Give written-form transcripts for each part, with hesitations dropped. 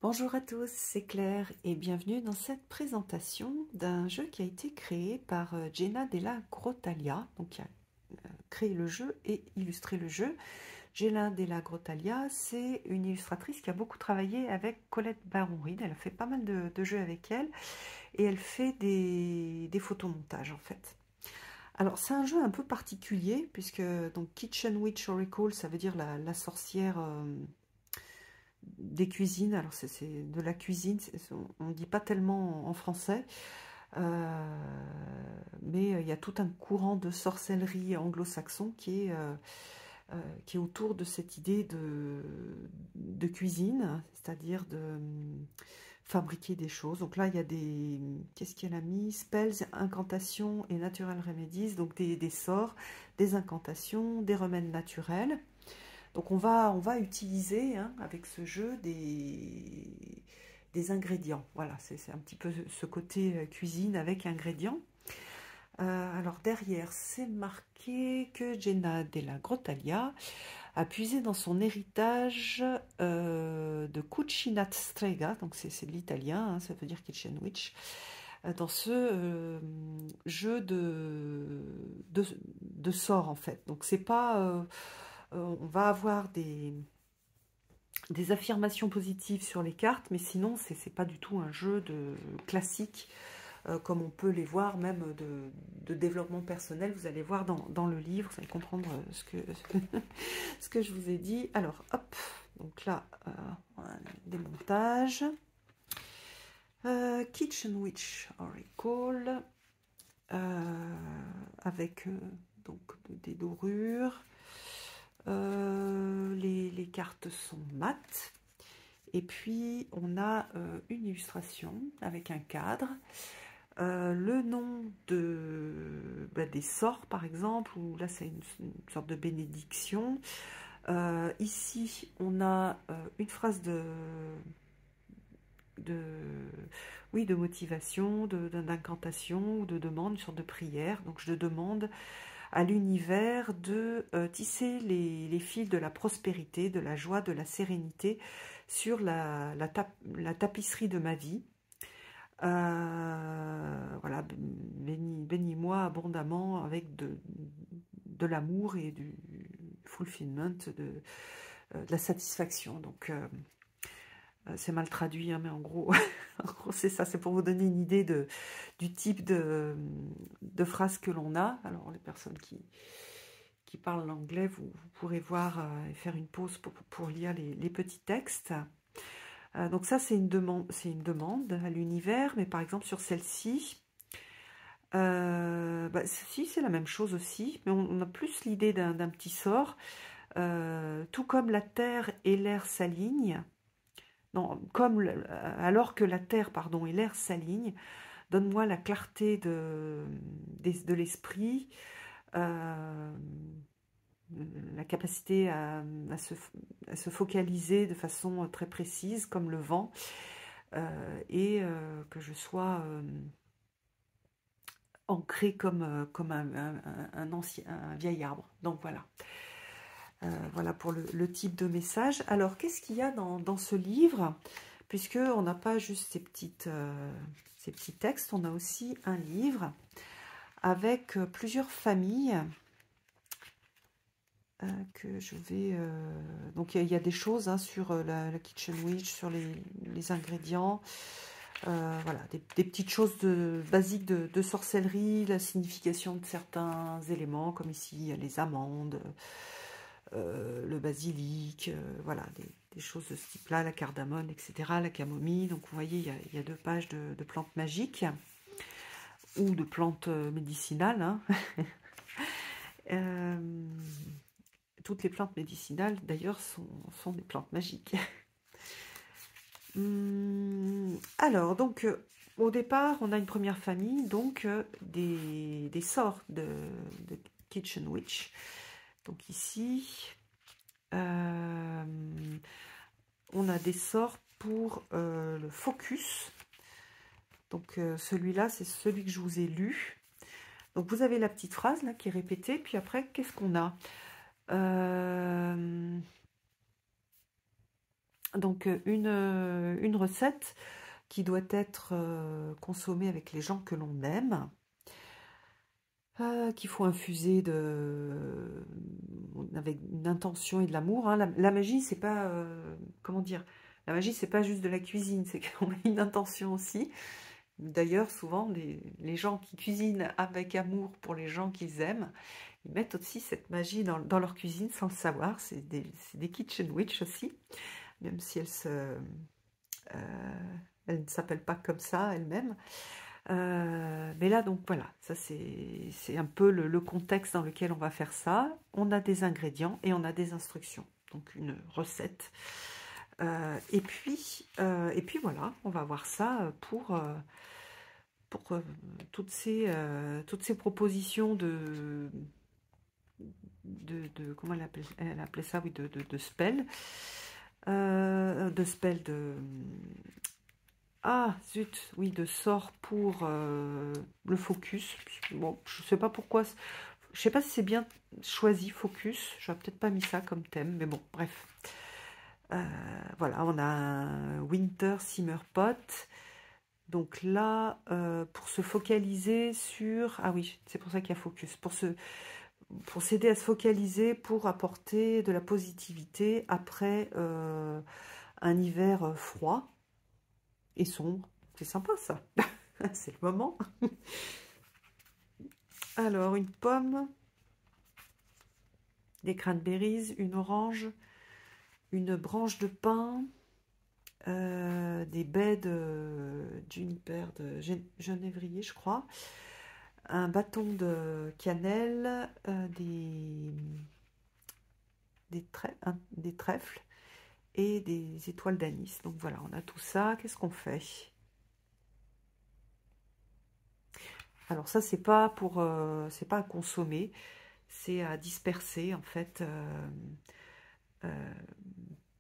Bonjour à tous, c'est Claire et bienvenue dans cette présentation d'un jeu qui a été créé par Jenna Della Grottaglia, donc qui a créé le jeu et illustré le jeu. Jenna Della Grottaglia, c'est une illustratrice qui a beaucoup travaillé avec Colette Baron-Reid. Elle a fait pas mal de jeux avec elle et elle fait des photomontages en fait. Alors c'est un jeu un peu particulier puisque donc Kitchen Witch Oracle, ça veut dire la sorcière des cuisines. Alors c'est de la cuisine, on ne dit pas tellement en français, mais il y a tout un courant de sorcellerie anglo-saxon qui est autour de cette idée de cuisine, c'est-à-dire de fabriquer des choses. Donc là, il y a des... Qu'est-ce qu'elle a mis? Spells, incantations et natural remedies, donc des sorts, des incantations, des remèdes naturels. Donc on va utiliser avec ce jeu des ingrédients. Voilà, c'est un petit peu ce côté cuisine avec ingrédients. Alors derrière, c'est marqué que Jenna Della Grottaglia a puisé dans son héritage de Cucinat Strega, donc c'est de l'italien, ça veut dire Kitchen Witch, dans ce jeu de sorts en fait. Donc c'est pas... on va avoir des affirmations positives sur les cartes, mais sinon, c'est pas du tout un jeu classique, comme on peut les voir, même de développement personnel. Vous allez voir dans le livre, vous allez comprendre ce que je vous ai dit. Alors, hop, donc là, on a un démontage. Kitchen Witch Oracle, avec donc des dorures. Les cartes sont mates. Et puis, on a une illustration avec un cadre. Le nom des sorts, par exemple, où là, c'est une sorte de bénédiction. Ici, on a une phrase oui, de motivation, d'incantation ou de demande, une sorte de prière. Donc, je demande à l'univers de tisser les fils de la prospérité, de la joie, de la sérénité sur la tapisserie de ma vie. Voilà, bénis-moi abondamment avec de l'amour et du fulfillment, de la satisfaction. Donc, c'est mal traduit, hein, mais en gros, c'est ça, c'est pour vous donner une idée du type de phrases que l'on a. Alors, les personnes qui parlent l'anglais, vous pourrez voir et faire une pause pour lire les petits textes. Donc ça, c'est une demande à l'univers, mais par exemple, sur celle-ci, si, c'est la même chose aussi, mais on a plus l'idée d'un petit sort. Tout comme la terre et l'air s'alignent, non, alors que la terre, pardon, et l'air s'alignent, donne-moi la clarté de l'esprit, la capacité à se focaliser de façon très précise, comme le vent, et que je sois ancré comme un vieil arbre. Donc voilà. Voilà pour le type de message. Alors, qu'est-ce qu'il y a dans ce livre? Puisqu'on n'a pas juste ces petits textes, on a aussi un livre avec plusieurs familles que je vais... donc, il y a des choses sur la Kitchen Witch, sur les ingrédients. Voilà, des petites choses basiques de sorcellerie, la signification de certains éléments, comme ici, il y a les amandes, le basilic, voilà, des choses de ce type-là, la cardamone, etc., la camomille. Donc, vous voyez, il y a 2 pages de plantes magiques ou de plantes médicinales. Hein. Toutes les plantes médicinales, d'ailleurs, sont des plantes magiques. Alors, donc, au départ, on a une première famille, donc des sorts de Kitchen Witch. Donc ici, on a des sorts pour le focus. Donc celui-là, c'est celui que je vous ai lu. Donc vous avez la petite phrase là qui est répétée. Puis après, qu'est-ce qu'on a? Donc une recette qui doit être consommée avec les gens que l'on aime, qu'il faut infuser avec une intention et de l'amour. Hein. La magie, c'est pas... comment dire? La magie, c'est pas juste de la cuisine, c'est qu'on a une intention aussi. D'ailleurs, souvent, les gens qui cuisinent avec amour pour les gens qu'ils aiment, ils mettent aussi cette magie dans leur cuisine sans le savoir. C'est des kitchen witch aussi, même si elle ne s'appelle pas comme ça elle-même. Mais là, donc voilà, ça c'est un peu le contexte dans lequel on va faire ça. On a des ingrédients et on a des instructions, donc une recette. Et puis voilà, on va voir ça pour toutes ces propositions comment elle appelait ça, oui, de spell, ah, zut, oui, de sort pour le focus. Bon, je sais pas pourquoi, je sais pas si c'est bien choisi, focus. J'aurais peut-être pas mis ça comme thème, mais bon, bref. Voilà, on a un Winter Simmer Pot. Donc là, pour se focaliser sur... Ah oui, c'est pour ça qu'il y a focus. Pour s'aider à se focaliser, pour apporter de la positivité après un hiver froid et sombre. C'est sympa ça. C'est le moment. Alors, une pomme, des cranberries, une orange, une branche de pin, des baies de juniper, de genévrier, je crois, un bâton de cannelle, des trèfles et des étoiles d'anis. Donc voilà, on a tout ça. Qu'est-ce qu'on fait? Alors ça, c'est pas à consommer, c'est à disperser en fait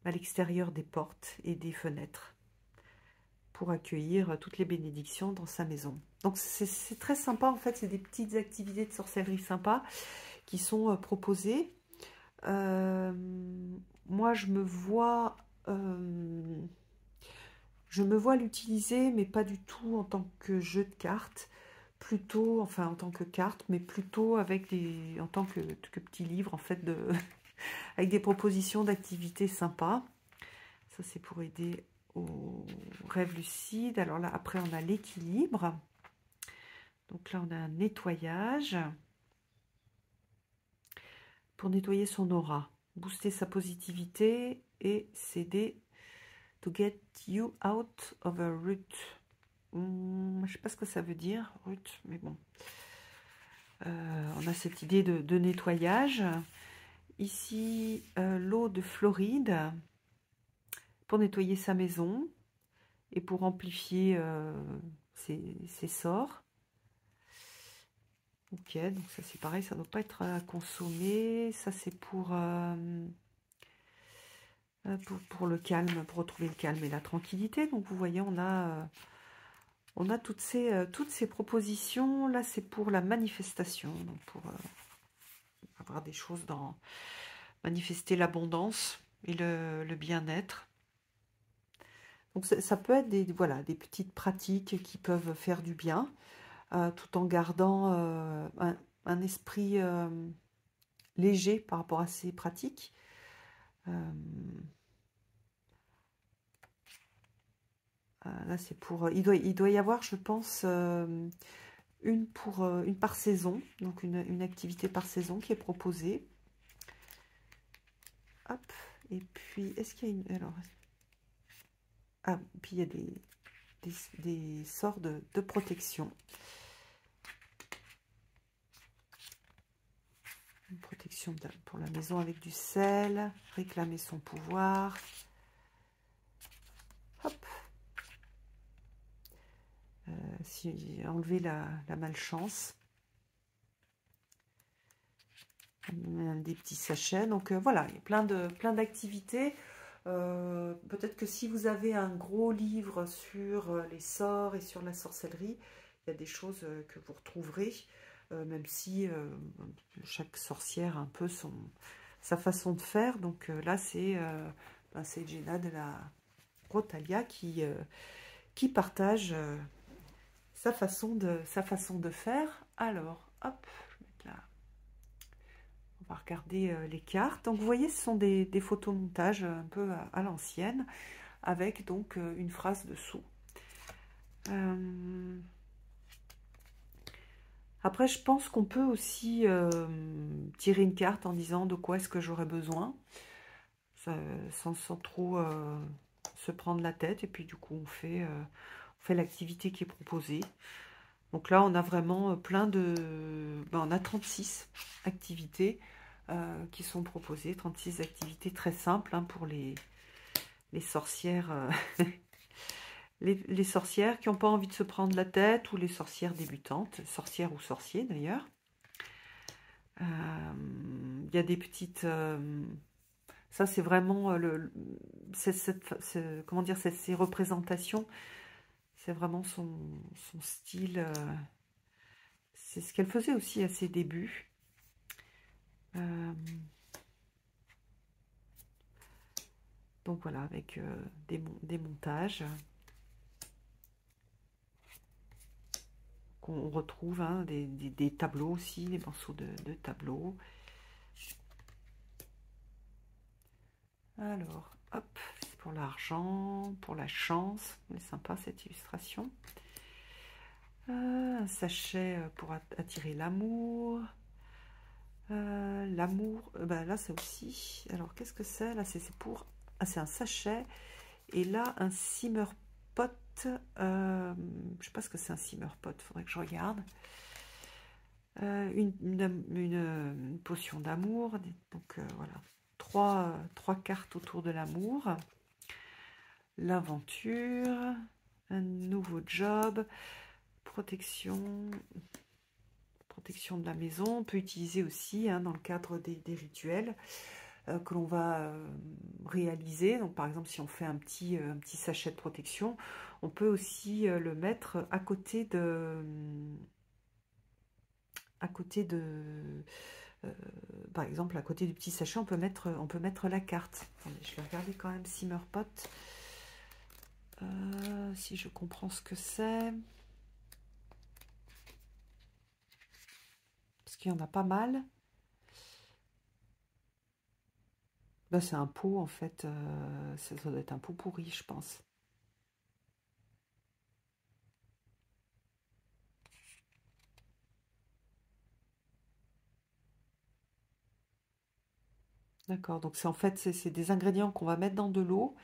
à l'extérieur des portes et des fenêtres pour accueillir toutes les bénédictions dans sa maison. Donc c'est très sympa en fait, c'est des petites activités de sorcellerie sympas qui sont proposées. Moi je me vois l'utiliser, mais pas du tout en tant que jeu de cartes, plutôt, enfin en tant que carte, mais plutôt en tant que petit livre en fait avec des propositions d'activités sympas. Ça c'est pour aider au rêve lucide. Alors là après on a l'équilibre. Donc là on a un nettoyage pour nettoyer son aura, booster sa positivité et s'aider to get you out of a rut. Je ne sais pas ce que ça veut dire, rut, mais bon. On a cette idée de nettoyage. Ici, l'eau de Floride pour nettoyer sa maison et pour amplifier ses sorts. Ok, donc ça c'est pareil, ça ne doit pas être à consommer. Ça c'est pour le calme, pour retrouver le calme et la tranquillité. Donc vous voyez, on a toutes ces propositions. Là c'est pour la manifestation, donc pour avoir des choses manifester l'abondance et le bien-être. Donc ça peut être des petites pratiques qui peuvent faire du bien, tout en gardant un esprit léger par rapport à ces pratiques. Là c'est pour... Il doit y avoir, je pense, une par saison, donc une activité par saison qui est proposée. Hop, et puis est-ce qu'il y a une... Alors, ah, puis il y a des sorts de protection. Une protection pour la maison avec du sel, réclamer son pouvoir. Hop. Enlever la malchance. Des petits sachets. Donc voilà, il y a plein d'activités. Peut-être que si vous avez un gros livre sur les sorts et sur la sorcellerie, il y a des choses que vous retrouverez, même si chaque sorcière a un peu sa façon de faire. Donc là, c'est ben, c'est Jenna de la Rotalia qui partage sa façon de faire. Alors, hop, je vais mettre là. On va regarder les cartes. Donc, vous voyez, ce sont des photomontages un peu à l'ancienne, avec donc une phrase dessous. Après, je pense qu'on peut aussi tirer une carte en disant de quoi est-ce que j'aurais besoin, sans trop se prendre la tête. Et puis, du coup, on fait l'activité qui est proposée. Donc là, on a vraiment plein de... Ben, on a 36 activités qui sont proposées. 36 activités très simples hein, pour les sorcières... les sorcières qui n'ont pas envie de se prendre la tête, ou les sorcières débutantes, sorcières ou sorciers d'ailleurs. Il y a des petites... ça, c'est vraiment... comment dire, ces représentations, c'est vraiment son style... c'est ce qu'elle faisait aussi à ses débuts. Donc voilà, avec des montages qu'on retrouve, hein, des tableaux aussi, des morceaux de tableaux. Alors, hop, c'est pour l'argent, pour la chance. C'est sympa cette illustration. Un sachet pour attirer l'amour. L'amour, ben là c'est aussi... Alors qu'est-ce que c'est? Là c'est pour... Ah, c'est un sachet. Et là un simmer pot. Je sais pas ce que c'est un simmer pot, faudrait que je regarde. Une potion d'amour. Donc voilà, trois cartes autour de l'amour. L'aventure, un nouveau job, protection de la maison. On peut utiliser aussi hein, dans le cadre des rituels que l'on va réaliser. Donc par exemple, si on fait un petit sachet de protection, on peut aussi le mettre à côté de... par exemple, à côté du petit sachet, on peut mettre la carte. Attendez, je vais regarder quand même Simmerpot. Si je comprends ce que c'est. Parce qu'il y en a pas mal. Là, c'est un pot, en fait. Ça doit être un pot pourri, je pense. D'accord, donc c'est en fait, c'est des ingrédients qu'on va mettre dans de l'eau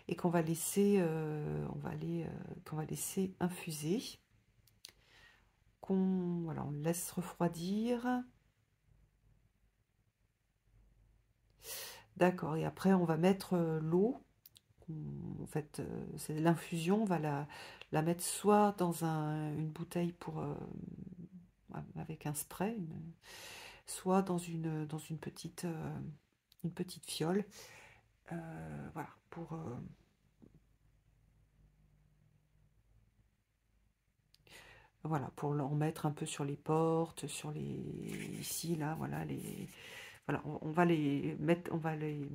et qu'on va laisser, qu'on va laisser infuser. Voilà, on laisse refroidir. D'accord, et après on va mettre l'eau. En fait, c'est l'infusion, on va la mettre soit dans une bouteille pour avec un spray, soit dans une petite fiole. Voilà, pour en mettre un peu sur les portes, sur les... Ici, là, voilà, voilà, on va les mettre, on va les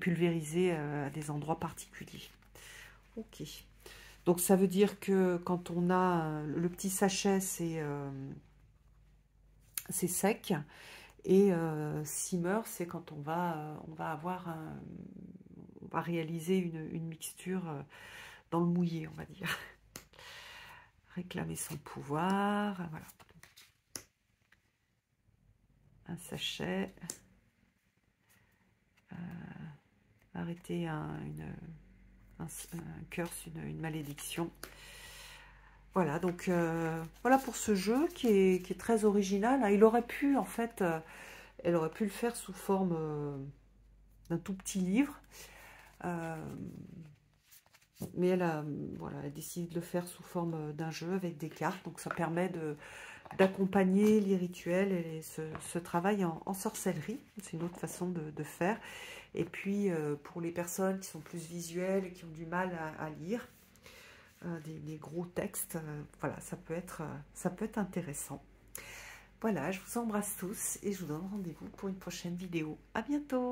pulvériser à des endroits particuliers. Ok. Donc, ça veut dire que quand on a le petit sachet, c'est sec. Et simmer, c'est quand on va on va réaliser une mixture dans le mouillé, on va dire. Réclamer son pouvoir, voilà. Un sachet. Arrêter un curse, une malédiction. Voilà, donc voilà pour ce jeu qui est très original. Il aurait pu, en fait, elle aurait pu le faire sous forme d'un tout petit livre. Mais elle a décidé de le faire sous forme d'un jeu avec des cartes. Donc ça permet d'accompagner les rituels et ce travail en sorcellerie. C'est une autre façon de faire. Et puis pour les personnes qui sont plus visuelles et qui ont du mal à lire des gros textes, voilà, ça peut être intéressant. Voilà, je vous embrasse tous et je vous donne rendez-vous pour une prochaine vidéo. À bientôt!